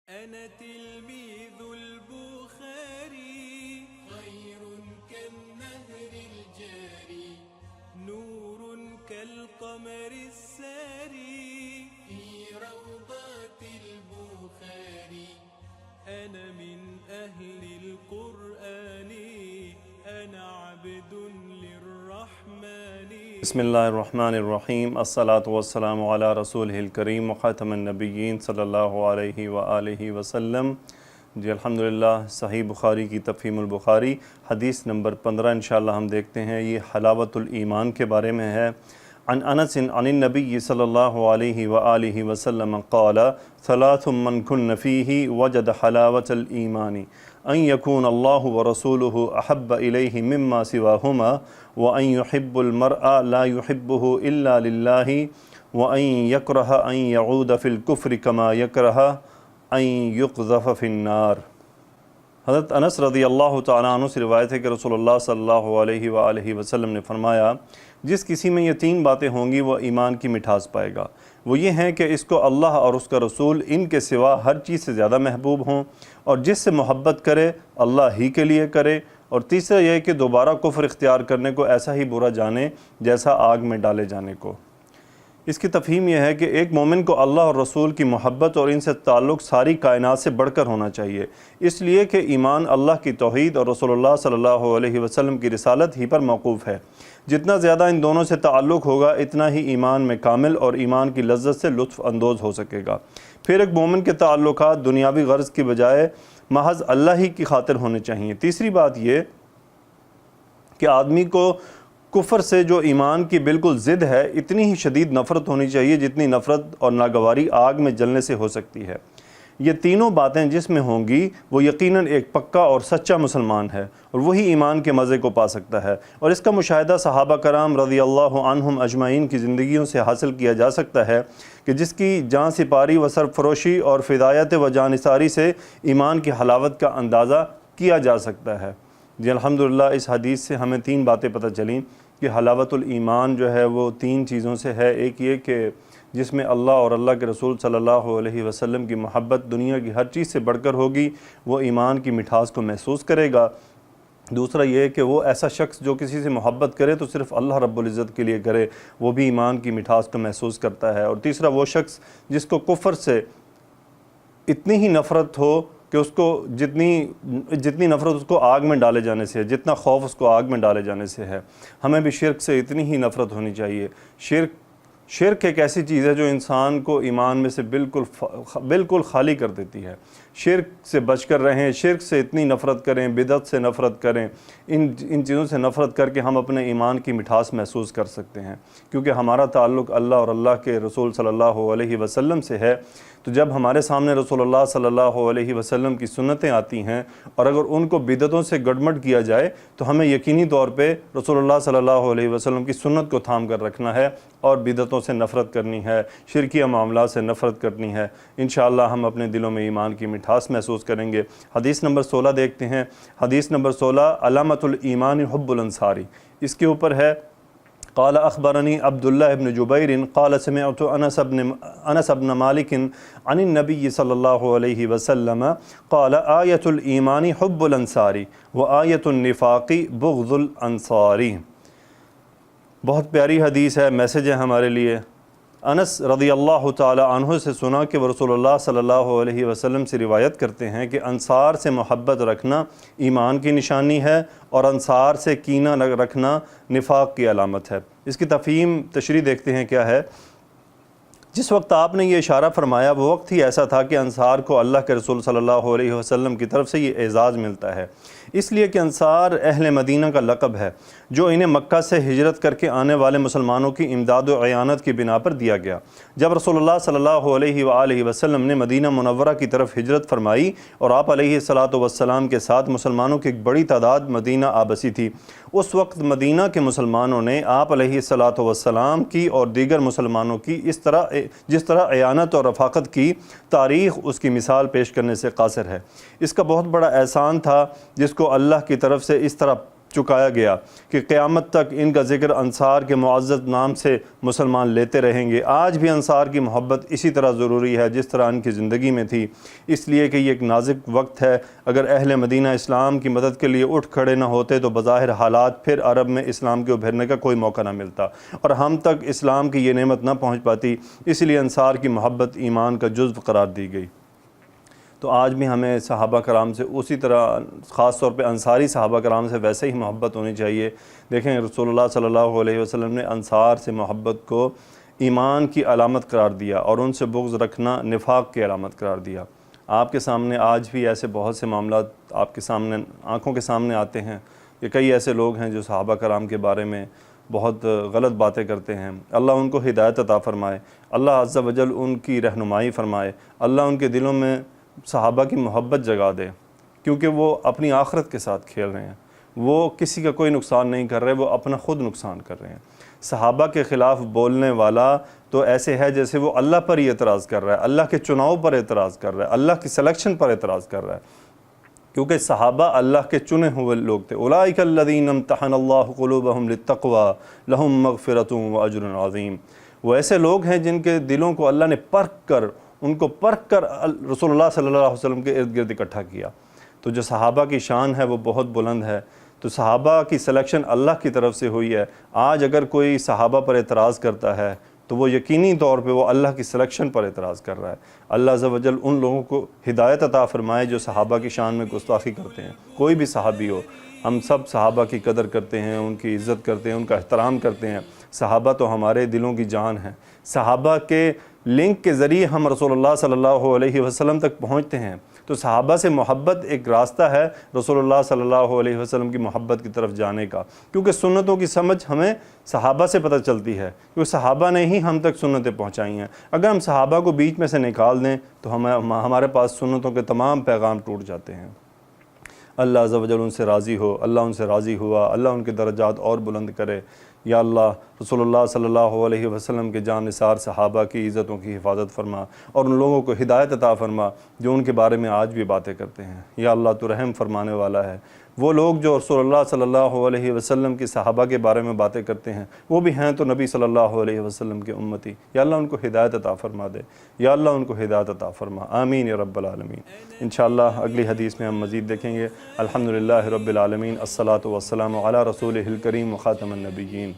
أنا تلميذ البخاري خير كالنهر الجاري نور كالقمر الساري في روضات البخاري أنا من أهل القرآن أنا عبد للرحمن بسم اللہ الرحمن الرحیم الصلاۃ والسلام علی رسولہ الکریم وخاتم النبیین صلی اللہ علیہ وآلہ وسلم۔ جی الحمدللہ صحیح بخاری کی تفہیم البخاری حدیث نمبر 15 انشاءاللہ ہم دیکھتے ہیں۔ یہ حلاوت الایمان کے بارے میں ہے۔ عن انس عن النبی صلی اللہ علیہ وآلہ وسلم قال ثلاث من کن فیہ وجد حلاوت الایمان ان یکون اللہ ورسولہ احب الیہ مما سواہما وان یحب المرء لا یحبہ الا للہ وان یکرہ ان یعود فی الکفر کما یکرہ ان یقذف فی النار۔ حضرت انس رضی اللہ تعالیٰ عنہ سے روایت ہے کہ رسول اللہ صلی اللہ علیہ وآلہ وسلم نے فرمایا، جس کسی میں یہ 3 باتیں ہوں گی وہ ایمان کی مٹھاس پائے گا۔ وہ یہ ہیں کہ اس کو اللہ اور اس کا رسول ان کے سوا ہر چیز سے زیادہ محبوب ہوں، اور جس سے محبت کرے اللہ ہی کے لیے کرے، اور تیسرا یہ کہ دوبارہ کفر اختیار کرنے کو ایسا ہی برا جانے جیسا آگ میں ڈالے جانے کو۔ اس کی تفہیم یہ ہے کہ ایک مومن کو اللہ اور رسول کی محبت اور ان سے تعلق ساری کائنات سے بڑھ کر ہونا چاہیے، اس لیے کہ ایمان اللہ کی توحید اور رسول اللہ صلی اللہ علیہ وسلم کی رسالت ہی پر موقوف ہے۔ جتنا زیادہ ان دونوں سے تعلق ہوگا اتنا ہی ایمان میں کامل اور ایمان کی لذت سے لطف اندوز ہو سکے گا۔ پھر ایک مومن کے تعلقات دنیاوی غرض کی بجائے محض اللہ ہی کی خاطر ہونے چاہیے۔ تیسری بات یہ کہ آدمی کو کفر سے جو ایمان کی بالکل ضد ہے اتنی ہی شدید نفرت ہونی چاہیے جتنی نفرت اور ناگواری آگ میں جلنے سے ہو سکتی ہے۔ یہ تینوں باتیں جس میں ہوں گی وہ یقیناً ایک پکا اور سچا مسلمان ہے، اور وہی ایمان کے مزے کو پا سکتا ہے۔ اور اس کا مشاہدہ صحابہ کرام رضی اللہ عنہم اجمعین کی زندگیوں سے حاصل کیا جا سکتا ہے کہ جس کی جان سپاری و سرفروشی اور فدایت و جانثاری سے ایمان کی حلاوت کا اندازہ کیا جا سکتا ہے۔ جی الحمدللہ اس حدیث سے ہمیں 3 باتیں پتہ چلیں کہ حلاوت الایمان جو ہے وہ 3 چیزوں سے ہے۔ ایک یہ کہ جس میں اللہ اور اللہ کے رسول صلی اللہ علیہ وسلم کی محبت دنیا کی ہر چیز سے بڑھ کر ہوگی، وہ ایمان کی مٹھاس کو محسوس کرے گا۔ دوسرا یہ کہ وہ ایسا شخص جو کسی سے محبت کرے تو صرف اللہ رب العزت کے لیے کرے، وہ بھی ایمان کی مٹھاس کو محسوس کرتا ہے۔ اور تیسرا وہ شخص جس کو کفر سے اتنی ہی نفرت ہو کہ اس کو جتنی نفرت اس کو آگ میں ڈالے جانے سے ہے، جتنا خوف اس کو آگ میں ڈالے جانے سے ہے، ہمیں بھی شرک سے اتنی ہی نفرت ہونی چاہیے۔ شرک ایک ایسی چیز ہے جو انسان کو ایمان میں سے بالکل خالی کر دیتی ہے۔ شرک سے بچ کر رہیں، شرک سے اتنی نفرت کریں، بدعت سے نفرت کریں، ان چیزوں سے نفرت کر کے ہم اپنے ایمان کی مٹھاس محسوس کر سکتے ہیں، کیونکہ ہمارا تعلق اللہ اور اللہ کے رسول صلی اللہ علیہ وسلم سے ہے۔ تو جب ہمارے سامنے رسول اللہ صلی اللہ علیہ وسلم کی سنتیں آتی ہیں اور اگر ان کو بدعتوں سے گڑمٹ کیا جائے تو ہمیں یقینی طور پہ رسول اللہ صلی اللہ علیہ وسلم کی سنت کو تھام کر رکھنا ہے اور بدعتوں سے نفرت کرنی ہے، شرکیہ معاملات سے نفرت کرنی ہے۔ انشاءاللہ ہم اپنے دلوں میں ایمان کی مٹھاس محسوس کریں گے۔ حدیث نمبر 16 دیکھتے ہیں۔ حدیث نمبر 16 علامت الایمان حب الانصاری، اس کے اوپر ہے قال اخبرنی عبداللہ بن جبیر قال سمعت انس بن مالک عن النبی صلی اللہ علیہ وسلم قال آیت الایمان حب الانصاری و آیت النفاق بغض الانصاری۔ بہت پیاری حدیث ہے، میسیج ہے ہمارے لیے۔ انس رضی اللہ تعالی عنہ سے سنا کہ وہ رسول اللہ صلی اللہ علیہ وسلم سے روایت کرتے ہیں کہ انصار سے محبت رکھنا ایمان کی نشانی ہے اور انصار سے کینہ رکھنا نفاق کی علامت ہے۔ اس کی تفہیم تشریح دیکھتے ہیں کیا ہے۔ جس وقت آپ نے یہ اشارہ فرمایا وہ وقت ہی ایسا تھا کہ انصار کو اللہ کے رسول صلی اللہ علیہ وسلم کی طرف سے یہ اعزاز ملتا ہے، اس لیے کہ انصار اہل مدینہ کا لقب ہے جو انہیں مکہ سے ہجرت کر کے آنے والے مسلمانوں کی امداد و اعانت کی بنا پر دیا گیا۔ جب رسول اللہ صلی اللہ علیہ وآلہ وسلم نے مدینہ منورہ کی طرف ہجرت فرمائی اور آپ علیہ الصلاۃ والسلام کے ساتھ مسلمانوں کی ایک بڑی تعداد مدینہ آبسی تھی، اس وقت مدینہ کے مسلمانوں نے آپ علیہ الصلاۃ والسلام کی اور دیگر مسلمانوں کی جس طرح اعانت اور رفاقت کی تاریخ اس کی مثال پیش کرنے سے قاصر ہے۔ اس کا بہت بڑا احسان تھا جس کو اللہ کی طرف سے اس طرح چکایا گیا کہ قیامت تک ان کا ذکر انصار کے معزز نام سے مسلمان لیتے رہیں گے۔ آج بھی انصار کی محبت اسی طرح ضروری ہے جس طرح ان کی زندگی میں تھی، اس لیے کہ یہ ایک نازک وقت ہے۔ اگر اہل مدینہ اسلام کی مدد کے لیے اٹھ کھڑے نہ ہوتے تو بظاہر حالات پھر عرب میں اسلام کے ابھرنے کا کوئی موقع نہ ملتا اور ہم تک اسلام کی یہ نعمت نہ پہنچ پاتی، اس لیے انصار کی محبت ایمان کا جزو قرار دی گئی۔ تو آج بھی ہمیں صحابہ کرام سے اسی طرح، خاص طور پہ انصاری صحابہ کرام سے ویسے ہی محبت ہونی چاہیے۔ دیکھیں رسول اللہ صلی اللہ علیہ وسلم نے انصار سے محبت کو ایمان کی علامت قرار دیا اور ان سے بغض رکھنا نفاق کی علامت قرار دیا۔ آپ کے سامنے آج بھی ایسے بہت سے معاملات آپ کے سامنے آنکھوں کے سامنے آتے ہیں کہ کئی ایسے لوگ ہیں جو صحابہ کرام کے بارے میں بہت غلط باتیں کرتے ہیں۔ اللہ ان کو ہدایت عطا فرمائے، اللہ عز و جل ان کی رہنمائی فرمائے، اللہ ان کے دلوں میں صحابہ کی محبت جگا دے، کیونکہ وہ اپنی آخرت کے ساتھ کھیل رہے ہیں، وہ کسی کا کوئی نقصان نہیں کر رہے، وہ اپنا خود نقصان کر رہے ہیں۔ صحابہ کے خلاف بولنے والا تو ایسے ہے جیسے وہ اللہ پر ہی اعتراض کر رہا ہے، اللہ کے چناؤ پر اعتراض کر رہا ہے، اللہ کی سلیکشن پر اعتراض کر رہا ہے، کیونکہ صحابہ اللہ کے چنے ہوئے لوگ تھے۔ اولئک الذین امتحن اللہ قلوبہم للتقوی لہم مغفرۃ واجر عظیم۔ وہ ایسے لوگ ہیں جن کے دلوں کو اللہ نے ان کو پرکھ کر رسول اللہ صلی اللہ علیہ وسلم کے ارد گرد اکٹھا کیا۔ تو جو صحابہ کی شان ہے وہ بہت بلند ہے، تو صحابہ کی سلیکشن اللہ کی طرف سے ہوئی ہے۔ آج اگر کوئی صحابہ پر اعتراض کرتا ہے تو وہ یقینی طور پہ وہ اللہ کی سلیکشن پر اعتراض کر رہا ہے۔ اللہ عز و جل ان لوگوں کو ہدایت عطا فرمائے جو صحابہ کی شان میں گستاخی کرتے ہیں۔ کوئی بھی صحابی ہو، ہم سب صحابہ کی قدر کرتے ہیں، ان کی عزت کرتے ہیں، ان کا احترام کرتے ہیں۔ صحابہ تو ہمارے دلوں کی جان ہیں۔ صحابہ کے لنک کے ذریعے ہم رسول اللہ صلی اللہ علیہ وسلم تک پہنچتے ہیں۔ تو صحابہ سے محبت ایک راستہ ہے رسول اللہ صلی اللہ علیہ وسلم کی محبت کی طرف جانے کا، کیونکہ سنتوں کی سمجھ ہمیں صحابہ سے پتہ چلتی ہے، کیونکہ صحابہ نے ہی ہم تک سنتیں پہنچائی ہیں۔ اگر ہم صحابہ کو بیچ میں سے نکال دیں تو ہمارے پاس سنتوں کے تمام پیغام ٹوٹ جاتے ہیں۔ اللہ عز و جل ان سے راضی ہو، اللہ ان سے راضی ہوا، اللہ ان کے درجات اور بلند کرے۔ یا اللہ رسول اللہ صلی اللہ علیہ وسلم کے جان نثار صحابہ کی عزتوں کی حفاظت فرما اور ان لوگوں کو ہدایت عطا فرما جو ان کے بارے میں آج بھی باتیں کرتے ہیں۔ یا اللہ تو رحم فرمانے والا ہے۔ وہ لوگ جو رسول اللہ صلی اللہ علیہ وسلم کی صحابہ کے بارے میں باتیں کرتے ہیں وہ بھی ہیں تو نبی صلی اللہ علیہ وسلم کے امتی۔ یا اللہ ان کو ہدایت عطا فرما دے، یا اللہ ان کو ہدایت عطا فرما، آمین یا رب العالمین۔ انشاءاللہ اگلی حدیث میں ہم مزید دیکھیں گے۔ الحمدللہ رب العالمین، الصلاۃ والسلام علی رسولہ الکریم وخاتم النبیین۔